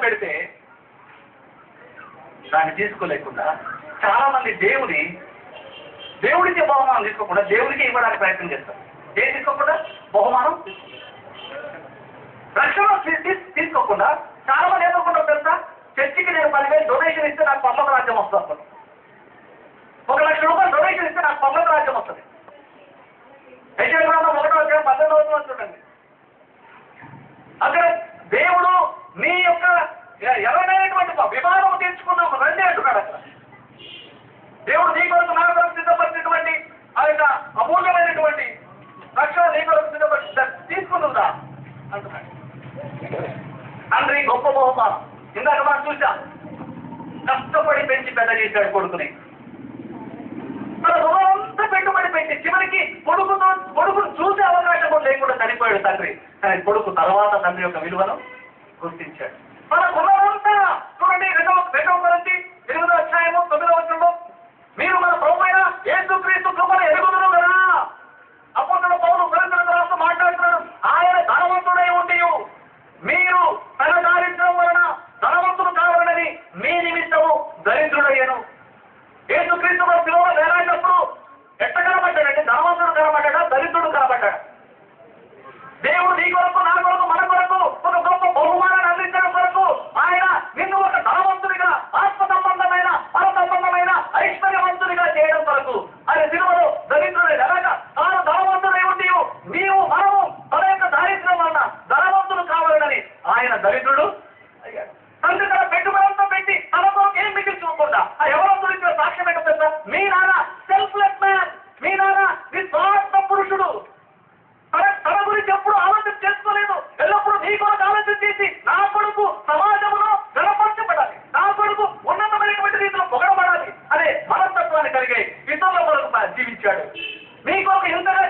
పెడితే దాన్ని తీసుకోలేకుండా చాలా మంది దేవుడికి బహుమానం తీసుకోకుండా దేవుడికి ఇవ్వడానికి ప్రయత్నం చేస్తారు. ఏం తీసుకోకుండా? బహుమానం. రక్షణ తీసుకోకుండా చాలా మంది ఏమనుకుంటారు తెలుసా? చర్చికి నేను 10,000 డొనేషన్ ఇస్తే నాకు పర్లోక రాజ్యం వస్తుంది. 1,00,000 రూపాయలు డొనేషన్ ఇస్తే నాకు పర్లోక రాజ్యం వస్తుంది. యెషయా గ్రంథం 1:12 చూడండి. అక్కడ దేవుడు మీ యొక్క ఎవరైనటువంటి వివాదం తీర్చుకున్నాము రండి అంటున్నాడు. అక్కడ దేవుడు నీ కొరకు నా కొరకు సిద్ధపరిచినటువంటి ఆ యొక్క అమూల్యమైనటువంటి రక్షణ నీ కొరకు సిద్ధపరిచి తీసుకుంటుందా అంటున్నాడు. తండ్రి గొప్ప బహుమానం. ఇందాక మనం చూసాం, కష్టపడి పెంచి పెద్ద చేశాడు కొడుకుని. తన రుణమంతా పెట్టుబడి పెట్టి చివరికి కొడుకును చూసే అవకాశం కూడా లేకుండా చనిపోయాడు తండ్రి. కానీ కొడుకు తర్వాత తండ్రి యొక్క విలువను గుర్తించాడు. మన రుణమంతా చూడండి. 2 కొరింథీ 8:9 మీరు మన ప్రభువైన యేసుక్రీస్తు కృపను ఎరుగుదురు కదా. అపోస్తలుడు పౌలు కొరింథీయులకు రాస్తూ మాట్లాడుతున్నాడు, ఆయన ధనవంతుడై ఉండి మీరు తన దారిద్ర్యం వలన ధనవంతుడు కావాలని మీ నిమిత్తము దరిద్రుడయ్యను. యేసుక్రీస్తు శిలువలో వేలాడినప్పుడు ఎట్ట కనబడ్డాడంటే ధనవంతుడు కనబడ్డాడా, దరిద్రుడు కనబడ్డాడు. దేవుడు నీ కొరకు నా కొరకు మన కొరకు ఒక గొప్ప బహుమానాన్ని అందించడం కొరకు ఆయన నిన్ను ఒక ధనవంతుడిగా, ఆత్మ సంబంధమైన పర సంబంధమైన ఐశ్వర్యవంతుడిగా చేయడం కొరకు ఆయన శిలువలో దరిద్రుడే. ఎలాగా తాను ధనవంతుడై ఉండి మనము తన యొక్క దారిద్ర్యం వలన ధనవంతుడు కావాలని ఆయన దరిద్రుడు అయ్యాడు. తండ్రి తన పెట్టుబడంతో పెట్టి తన కొరకు ఏం మిగిల్చుకోకుండా ఆ ఎవరో గురించి సాక్ష్యం ఏంటో మీ నాన్న సెల్ఫ్లెస్ మ్యాన్, మీ నాన్న నిస్వార్థ పురుషుడు. తన గురించి ఎప్పుడు ఆలోచన చేసుకోలేదు. ఎల్లప్పుడూ నీ కొరకు ఆలోచన చేసి నా కొడుకు సమాజంలో గణపరచబడాలి, నా కొడుకు ఉన్నతమైనటువంటి రీతిలో పొగడబడాలి అనే మనస్తత్వాన్ని కలిగే ఇతరుల కొరకు జీవించాడు. నీ కొరకు ఇంతగా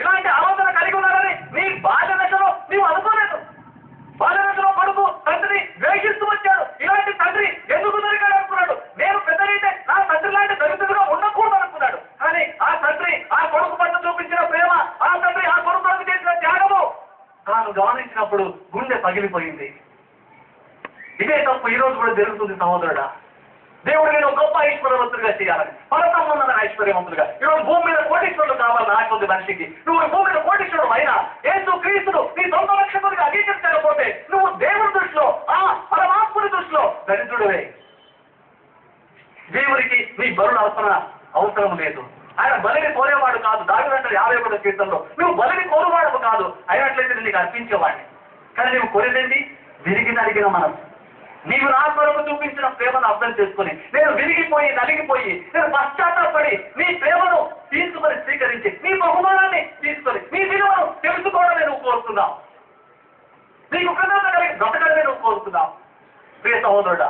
ఇలాంటి ఆలోచన కలిగి ఉన్నారని నీ బాల్య దశలో నీవు అనుకోలేదు. బాల్య దశలో కొడుకు తండ్రిని ద్వేషిస్తూ వచ్చాడు. ఇలాంటి తండ్రి ఎందుకు దొరికాడు అనుకున్నాడు. నేను పెద్దలైతే నా తండ్రి లాంటి దరిద్రుడుగా ఉండకూడదు అనుకున్నాడు. కానీ ఆ తండ్రి ఆ కొడుకు పట్ల చూపించిన ప్రేమ, ఆ తండ్రి ఆ కొడుకు చేసిన త్యాగము తాను గమనించినప్పుడు గుండె పగిలిపోయింది. ఇదే తప్పు ఈ రోజు కూడా జరుగుతుంది సహోదరుడా. దేవుడు నేను గొప్ప ఐశ్వర్యవంతుడిగా చేయాలని, పర సంబంధమైన ఐశ్వర్యవంతుడిగా. ఈరోజు భూమి మీద కోటీశ్వరుడు కావాలని ఆశ మనిషికి. నువ్వు భూమి మీద కోటీశ్వరుడు అయినా యేసుక్రీస్తును నీ సొంత రక్షకుడిగా అంగీకరించకపోతే నువ్వు దేవుడి దృష్టిలో, ఆ పరమాత్ముడి దృష్టిలో దరిద్రుడివే. దేవుడికి నీ బరుల అవసరం లేదు. ఆయన బలిని కోరేవాడు కాదు. దావీదు 51వ కీర్తనలో నువ్వు బలిని కోరువాడు కాదు, అయినట్లయితే నీకు అర్పించేవాడిని. కానీ నువ్వు కోరేదేంటి? విరిగి నలిగిన మనసు. నీవు నా కొరకు చూపించిన ప్రేమను అర్థం చేసుకుని నేను విరిగిపోయి నలిగిపోయి నేను పశ్చాత్తాపడి నీ ప్రేమను తీసుకొని స్వీకరించి నీ బహుమానాన్ని తీసుకొని నీ విలువను తెలుసుకోవడమే నువ్వు కోరుతున్నావు. నీకు కృతజ్ఞత కలిగి బ్రతకడమే నువ్వు కోరుతున్నావు. ప్రియ సహోదరుడా,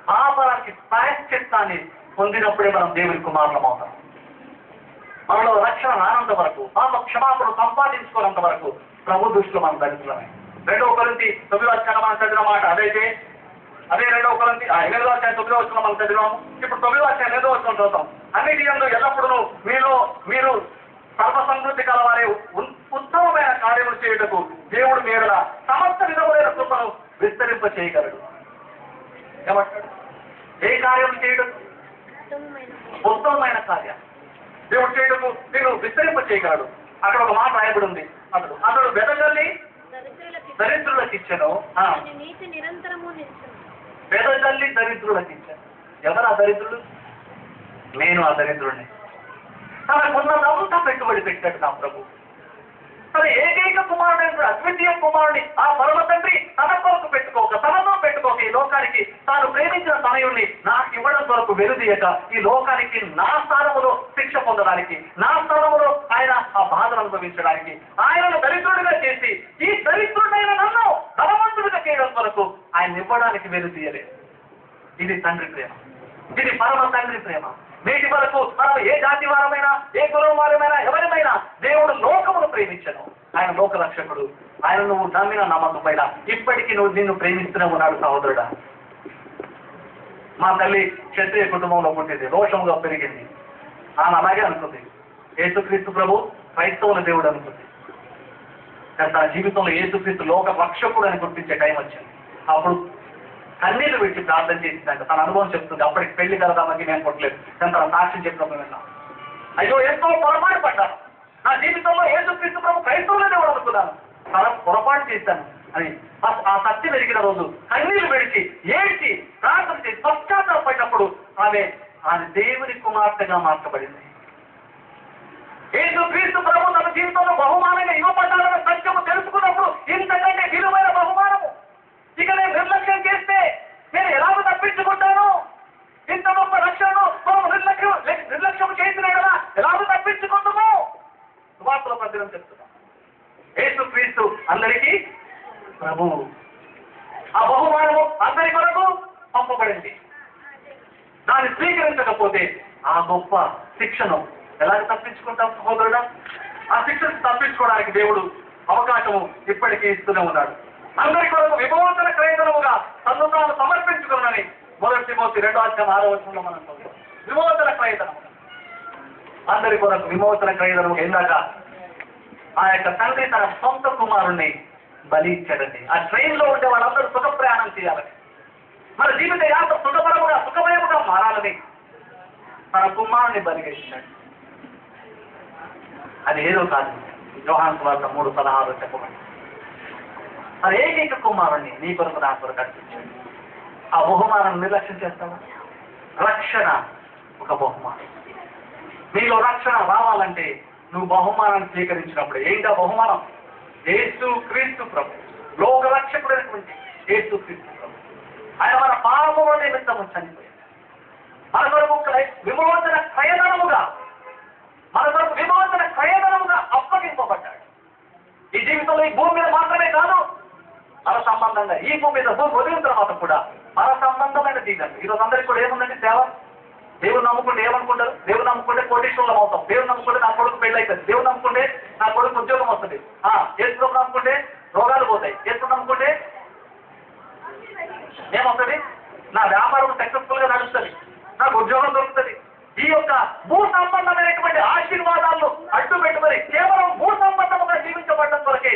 పాపానికి ప్రాయశ్చిత్తాన్ని పొందినప్పుడే మనం దేవుని కుమారులం అవుతాం. మనలో రక్షణ రానంత వరకు, పాప క్షమాపణ సంపాదించుకోనంత వరకు ప్రభు దృష్టిలో మనం దరిద్రమే. 2 కొరింథీ 9 మనం చదివిన మాట అదే 2 కొరింథీ 8:9 మనం చదివాము. ఇప్పుడు 9:8 చదువుతాం. అన్నిటి యందు ఎల్లప్పుడూ మీరు సర్వసమృద్ధి కలవారే ఉత్తమమైన కార్యములు చేయుటకు దేవుడు మీరుల సమస్త విధములైన కృపను విస్తరింప చేయగలడు. ఏమంటాడు? ఏ కార్యం చేయడం? ఉత్తమమైన కార్యం దేవుడు చేయడము నేను విస్తరింప చేయగలడు. అక్కడ ఒక మాట రాయబడి ఉంది. అతడు వెదజల్లి దరిద్రులకు ఇచ్చాను. వెదజల్లి దరిద్రులకు ఇచ్చాను. ఎవరు ఆ దరిద్రుడు? నేను ఆ దరిద్రుడిని. తనకున్నదంతా పెట్టుబడి పెట్టాడు నా ప్రభు. తన ఏకైక కుమారుడు, అద్వితీయ కుమారుని ఆ పరమ తండ్రి తన కొరకు పెట్టుకోక, తనతో పెట్టుకోక ఈ లోకానికి తాను ప్రేమించిన తనయుడిని నాకు ఇవ్వడం కొరకు వెలుదీయక ఈ లోకానికి నా స్థానములో శిక్ష పొందడానికి, నా స్థానములో ఆయన ఆ బాధను అనుభవించడానికి ఆయనను దరిద్రుడిగా చేసి ఈ దరిద్రుడైన నన్ను ధనవంతుడిగా చేయడం కొరకు ఆయన ఇవ్వడానికి వెలుదీయలేదు. ఇది తండ్రి ప్రేమ. ఇది పరమ తండ్రి ప్రేమ. నేటి వరకు మనం ఏ జాతి వారమైనా, ఏ కులం వారమైనా, ఎవరిమైనా దేవుడు లోకమును ప్రేమించను. ఆయన లోక రక్షకుడు. ఆయన నువ్వు నమ్మిన నమ్మకమైన ఇప్పటికీ నిన్ను ప్రేమిస్తూనే ఉన్నాడు సహోదరుడా. మా తల్లి క్షత్రియ కుటుంబంలో పుట్టింది, రోషంగా పెరిగింది. ఆమె అలాగే అనుకుంది. యేసుక్రీస్తు ప్రభు క్రైస్తవుల దేవుడు అనుకుంది. కానీ తన జీవితంలో యేసుక్రీస్తు లోక రక్షకుడు అని గుర్తించే టైం వచ్చింది. అప్పుడు కన్నీళ్లు విడిచి ప్రార్థన చేసిందంట. తన అనుభవం చెప్తుంది. అప్పటికి పెళ్లి కలదామని నేను పుట్టలేదు, కానీ తన సాక్ష్యం చెప్పినప్పుడు విన్నాను. అయ్యో ఎంతో పొరపాటు పడ్డాను, నా జీవితంలో యేసుక్రీస్తు ప్రభు క్రైస్తవులనే అనుకున్నాను, చాలా పొరపాటు చేశాను అని ఆ సత్యం ఎరిగిన రోజు కన్నీళ్లు విడిచి ఏడ్చి ప్రార్థన చేసి పశ్చాత్తాపడినప్పుడు ఆమె దేవుని కుమార్తెగా మార్చబడింది. యేసుక్రీస్తు ప్రభు తన జీవితంలో బహుమానంగా ఇవ్వబడ్డాలన్న సత్యము తెలుసుకున్నప్పుడు ఇంతకంటే విలువైన బహుమానము ఇక నేను నిర్లక్ష్యం చేస్తే నేను ఎలాగో తప్పించుకుంటాను? ఇంత గొప్ప రక్షణను నిర్లక్ష్యం చేసినా కదా ఎలాగో తప్పించుకుంటాము? సువార్తల పద్యం చెప్తున్నాం. యేసుక్రీస్తు అందరికీ ప్రభువు. ఆ బహుమానము అందరి కొరకు పంపబడింది. దాన్ని స్వీకరించకపోతే ఆ గొప్ప శిక్షను ఎలాగ తప్పించుకుంటాం సహోదరుడా? ఆ శిక్షను తప్పించుకోవడానికి దేవుడు అవకాశము ఇప్పటికీ ఇస్తూనే ఉన్నాడు. అందరి కొరకు విమోచన క్రయధనముగా తను తాను సమర్పించుకున్నానని 1 తిమోతి 2:6 మనం చదువుతాం. విమోచన క్రయధనము, అందరి కొరకు విమోచన క్రయధనము. ఇందాక ఆ యొక్క తండ్రి తన సొంత కుమారుణ్ణి బలి ఇచ్చాడండి. ఆ ట్రైన్ లో ఉండే వాళ్ళందరూ సుఖ ప్రయాణం చేయాలని, మన జీవిత యాత్ర సుఖమయముగా మారాలని తన కుమారుని బలిగా ఇచ్చాడు. అది ఏదో కాదు. యోహాను సువార్త 3:16 చెప్పబడింది. అది ఏకైక కుమారుణ్ణి నీ కొరకు నా కొరకు అర్పించాడు. ఆ బహుమానాన్ని నిర్లక్ష్యం చేస్తావా? రక్షణ ఒక బహుమానం. నీలో రక్షణ రావాలంటే నువ్వు బహుమానాన్ని స్వీకరించినప్పుడు. ఏంటా బహుమానం? యేసుక్రీస్తు ప్రభు, లోక రక్షకుడైనటువంటి యేసుక్రీస్తు ప్రభు. ఆయన మన పాపముల నిమిత్తము చనిపోయాడు. మన కొరకు విమోచన క్రయధనముగా అప్పగింపబడ్డాడు. ఈ జీవితంలో ఈ భూమి మీద మాత్రమే కాదు, మన సంబంధంగా ఈ భూమి మీద భూమి వదిలిన తర్వాత కూడా మన సంబంధమైన జీవితం. ఈరోజు అందరికీ కూడా ఏముందండి? సేవ. దేవుడు నమ్ముకుంటే ఏమనుకుంటారు? దేవుడు నమ్ముకుంటే కోటీశ్వరులం అవుతాం, దేవుడు నమ్ముకుంటే నా కొడుకు పెళ్ళి అవుతుంది, దేవుడు నమ్ముకుంటే నా కొడుకు ఉద్యోగం వస్తుంది, యేసు నమ్ముకుంటే రోగాలు పోతాయి, యేసు నమ్ముకుంటే ఏమవుతుంది? నా వ్యాపారం సక్సెస్ఫుల్ గా నడుస్తుంది, నాకు ఉద్యోగం దొరుకుతుంది. ఈ యొక్క భూ సంబంధమైనటువంటి ఆశీర్వాదాలను అడ్డు పెట్టుకొని కేవలం భూ సంబంధముగా జీవించబడడం కొరకే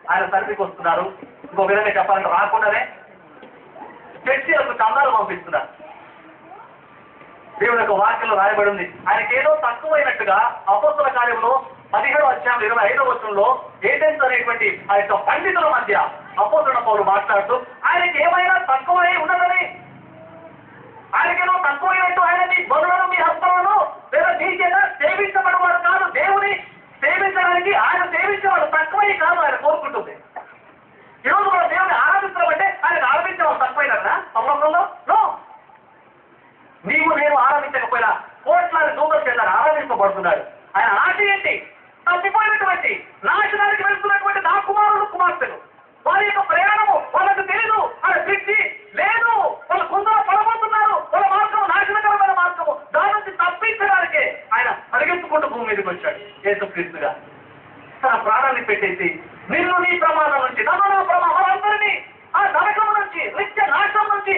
ఆయన సర్వీకి వస్తున్నారు. ఇంకో విధంగా చెప్పాలంటే రాకుండానే చర్చిలకు చందాలు పంపిస్తున్నారు. దేవుని యొక్క వాక్యంలో రాయబడి ఉంది. ఆయనకి ఏదో తక్కువైనట్టుగా అపోస్తల కార్యంలో 17:25 ఏథెన్స్ అనేటువంటి ఆ యొక్క పండితుల మధ్య అపోస్తలుడైన పౌలు మాట్లాడుతూ ఆయనకి ఏమైనా తక్కువై ఉన్నదని, ఆయనకేదో తక్కువైనట్టు ఆయన మీ బరువులను మీ హస్తములను లేదా నీకేనా సేవించబడేవాడు కాదు. దేవుని సేవించడానికి ఆయన సేవించేవాడు తక్కువై కాదు ఆయన కోరుకుంటుంది. ఈరోజు మనం దేవుని ఆరాధిస్తామంటే ఆయన ఆరాధించేవాడు తక్కువైనా సంబంధంలో నో. నీవు నేను ఆరాధించకపోయినా కోట్లాది దూరం చేత ఆరాధించబడుతున్నాడు. ఆయన ఆశ ఏంటి? తప్పిపోయినటువంటి నాశనానికి వెళ్తున్నటువంటి నా కుమారుడు కుమార్తెలు వారి యొక్క ప్రయాణము వాళ్ళకు తెలీదు, వాళ్ళ శక్తి లేదు, వాళ్ళు కొందరు పడబోతున్నారు, వాళ్ళ మార్గము నాశనకరమైన మార్గము. దాని నుంచి తప్పించడానికే ఆయన పరిగెత్తుకుంటూ భూమి మీదకి వచ్చాడు యేసుక్రీస్తుగా. తన ప్రాణాన్ని పెట్టేసి నిన్ను నీ ప్రమాదం నుంచి నన్ను వాళ్ళందరినీ ఆ నరకం నుంచి నిత్య నాశనం నుంచి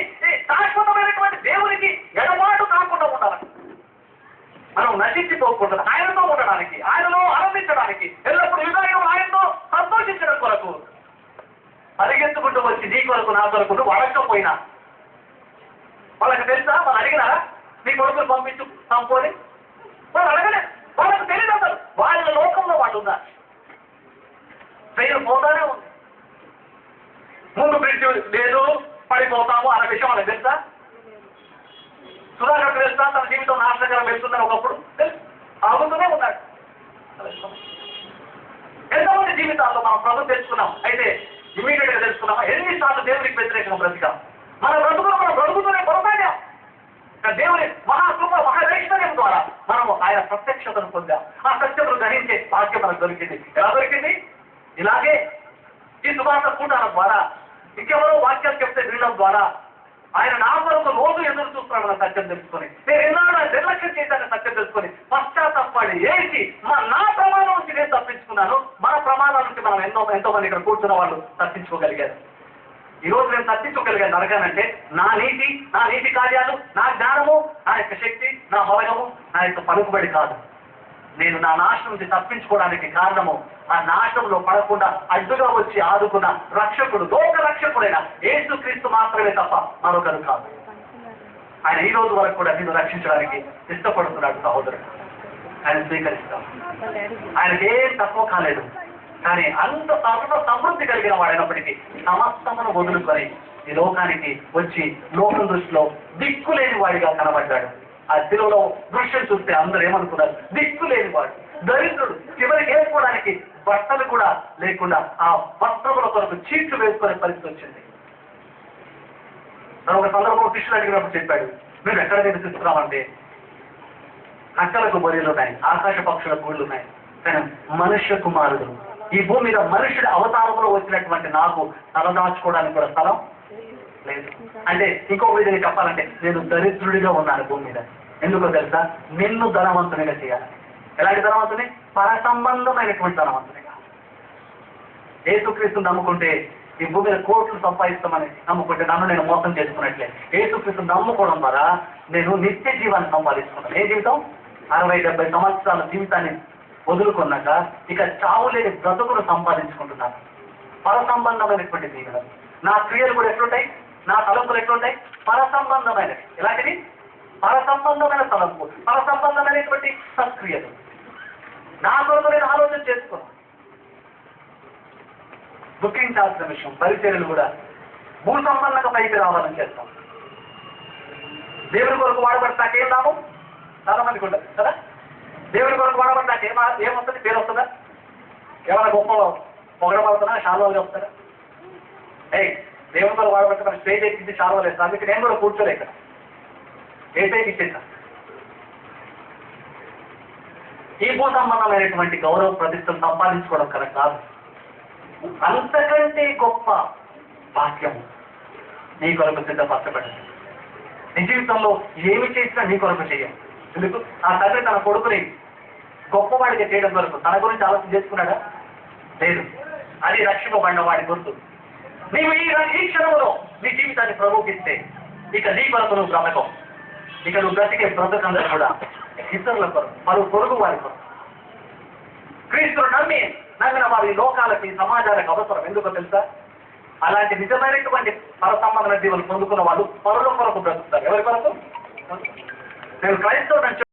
శాశ్వతమైనటువంటి దేవునికి ఎడబాటు కాకుండా ఉండాలని, మనం నశించిపోకుండా ఆయనతో ఉండడానికి, ఆయనలో ఆనందించడానికి, ఎల్లప్పుడూ విధానం ఆయనతో సంతోషించడం కొరకు పరిగెత్తుకుంటూ వచ్చి నీ కొరకు నా కొరకు నువ్వు అడగకపోయినా వాళ్ళకి తెలుసా? వాళ్ళు అడిగినారా నీ కొడుకులు పంపించు చంపుకొని? వాళ్ళు అడగలేదు, వాళ్ళకు తెలియదు. అసలు వాళ్ళ లోకంలో వాళ్ళు ఉన్నారు. ట్రైన్ పోతానే ఉంది, ముందు బ్రిడ్జ్ లేదు పడిపోతాము అన్న విషయం వాళ్ళకి తెలుసా? సుధాకర్ తెలుసా తన జీవితం నాశనకరం వెళ్తుందని ఒకప్పుడు తెలుసు, ఆగుతూనే ఉన్నాడు. ఎంతమంది జీవితాల్లో మనం ప్రభుత్వం తెలుసుకున్నాం, అయితే ఇమీడియట్ గా తెలుసుకున్నామా? ఎన్నిసార్లు దేవునికి వ్యతిరేకంగా బ్రతికాం? మన బ్రతుకులు మనం బ్రతుకుతూనే కొనసాగాం. దేవుని మహాకృప మహాదైశ్వర్యం ద్వారా మనము ఆయన ప్రత్యక్షతను పొందాం. ఆ సత్యమును గ్రహించే భాగ్యం మనకు దొరికింది. ఎలా దొరికింది? ఇలాగే ఈ సువార్త కూటాల ద్వారా, ఇంకెవరో వాక్యాలు చెప్తే వినడం ద్వారా ఆయన నా కొరకు రోజు ఎదురు చూస్తున్నాడు సత్యం తెలుసుకొని, నేను ఎన్నాడు నిర్లక్ష్యం చేశాను సత్యం తెలుసుకొని పశ్చాత్తపడి ఏసి నా ప్రమాదం నుంచి నేను తప్పించుకున్నాను. మన ప్రమాదాల నుంచి మనం ఎంతో మంది ఇక్కడ కూర్చున్న వాళ్ళు తప్పించుకోగలిగారు. ఈరోజు నేను తప్పించుకోగలిగాను నరకానంటే నా నీతి కార్యాలు, నా జ్ఞానము, నా యొక్క శక్తి, నా బలగము, నా యొక్క పలుకుబడి కాదు. నేను నా నాశనం నుంచి తప్పించుకోవడానికి కారణము ఆ నాశనంలో పడకుండా అడ్డుగా వచ్చి ఆదుకున్న రక్షకుడు, లోక రక్షకుడైన యేసుక్రీస్తు మాత్రమే తప్ప మరొకరు కాదు. ఆయన ఈ రోజు వరకు కూడా నిన్ను రక్షించడానికి ఇష్టపడుతున్నాడు సహోదరుడు. ఆయన స్వీకరిస్తాం. ఆయనకి ఏం తక్కువ కాలేదు. కానీ అంత సర్వ సమృద్ధి కలిగిన వాడైనప్పటికీ సమస్తమును వదులుకొని ఈ లోకానికి వచ్చి లోకం దృష్టిలో దిక్కులేని వాడిగా కనబడ్డాడు. ఆ శిలువలో దృశ్యం చూస్తే అందరూ ఏమనుకున్నారు? దిక్కులేని వాడు, దరిద్రుడు, చివరికి వేసుకోవడానికి బట్టలు కూడా లేకుండా ఆ వస్త్రముల కొరకు చీట్లు వేసుకునే పరిస్థితి వచ్చింది. ఒక సందర్భంలో కృష్ణుడు అడిగినప్పుడు చెప్పాడు, మేము ఎక్కడ నివసిస్తున్నామంటే నక్కలకు బొరియలు ఉన్నాయి, ఆకాశ పక్షుల గూళ్ళు ఉన్నాయి, కానీ మనుష్య కుమారుడు ఈ భూమి మీద మనుష్యుడి అవతారంలో వచ్చినటువంటి నాకు తలదాచుకోవడానికి కూడా స్థలం లేదు. అంటే ఇంకో విధంగా చెప్పాలంటే నేను దరిద్రుడిగా ఉన్నాను భూమి మీద. ఎందుకో తెలుసా? నిన్ను ధనవంతునిగా చేయాలి. ఎలాంటి ధనవంతుని? పర సంబంధమైనటువంటి ధనవంతునిగా. యేసుక్రీస్తుని నమ్ముకుంటే ఈ భూమి మీద కోట్లు సంపాదిస్తామని నమ్ముకుంటే నన్ను నేను మోసం చేసుకున్నట్లే. యేసుక్రీస్తుని నమ్ముకోవడం ద్వారా నేను నిత్య జీవాన్ని సంపాదించుకున్నాను. ఏ జీవితం? 60-70 సంవత్సరాల జీవితాన్ని వదులుకున్నాక ఇక చావులేని బ్రతుకును సంపాదించుకుంటున్నాను. పర సంబంధమైనటువంటి జీవనం. నా క్రియలు కూడా ఎట్లుంటాయి? నా తలంపులు ఎట్లుంటాయి? పర సంబంధమైనవి. ఎలాంటివి? పర సంబంధమైన తలంపు, పర సంబంధమైనటువంటి సత్క్రియలు. నా కొరకు నేను ఆలోచన చేసుకున్నాను. దుఃఖించాల్సిన విషయం, పరిచర్యలు కూడా భూ సంబంధంగా పైకి రావాలని చేస్తాం. దేవుడి కొరకు వాడబడి నాకేం లాభం? చాలా మందికి ఉండదు కదా. దేవుడి కొరకు వాడబడి నాకు ఏమొస్తుంది? పేరు వస్తుందా? ఏమైనా గొప్ప పొగడబడుతున్నా? శాలువాలు చెప్తారా? దేవుడి కొరకు వాడబడితే మన స్టేజ్ ఎక్కింది శాలువాలు వేస్తాను. అందుకే నేను కూడా కూర్చోలే ఇక్కడ. ఏ స్టేజ్ ఇచ్చేసా? ఈ భూ సంబంధమైనటువంటి గౌరవ ప్రతిష్టలు సంపాదించుకోవడం కరెక్ట్ కాదు. అంతకంటే గొప్ప భాగ్యము నీ కొరకు సిద్ధపరచబడింది. నీ జీవితంలో ఏమి చేసినా నీ కొరకు చేయాలి. ఎందుకు? ఆ తండ్రి తన కొడుకుని గొప్పవాడిగా చేయడం కొరకు తన గురించి ఆలోచన చేసుకున్నాడా? లేదు. అది రక్షింపబడిన వాడి గుర్తు. నీవు ఈ క్షణంలో నీ జీవితాన్ని ప్రభుకిస్తే ఇక నీ కొరకు నువ్వు బ్రతకం. ఇక నువ్వు బ్రతికే బ్రతకందరూ కూడా ఇతరుల కొరకు, మరో పొరుగు వారి కొరకు. క్రీస్తును నమ్మిన వారి లోకాలకి, సమాజాలకు అవసరం. ఎందుకో తెలుసా? అలాంటి నిజమైనటువంటి పర సంబంధమైన జీవులు పొందుకున్న వాళ్ళు పరుల కొరకు బ్రతుకుతారు. ఎవరి కొరకు? నేను క్రైస్తవుడు అని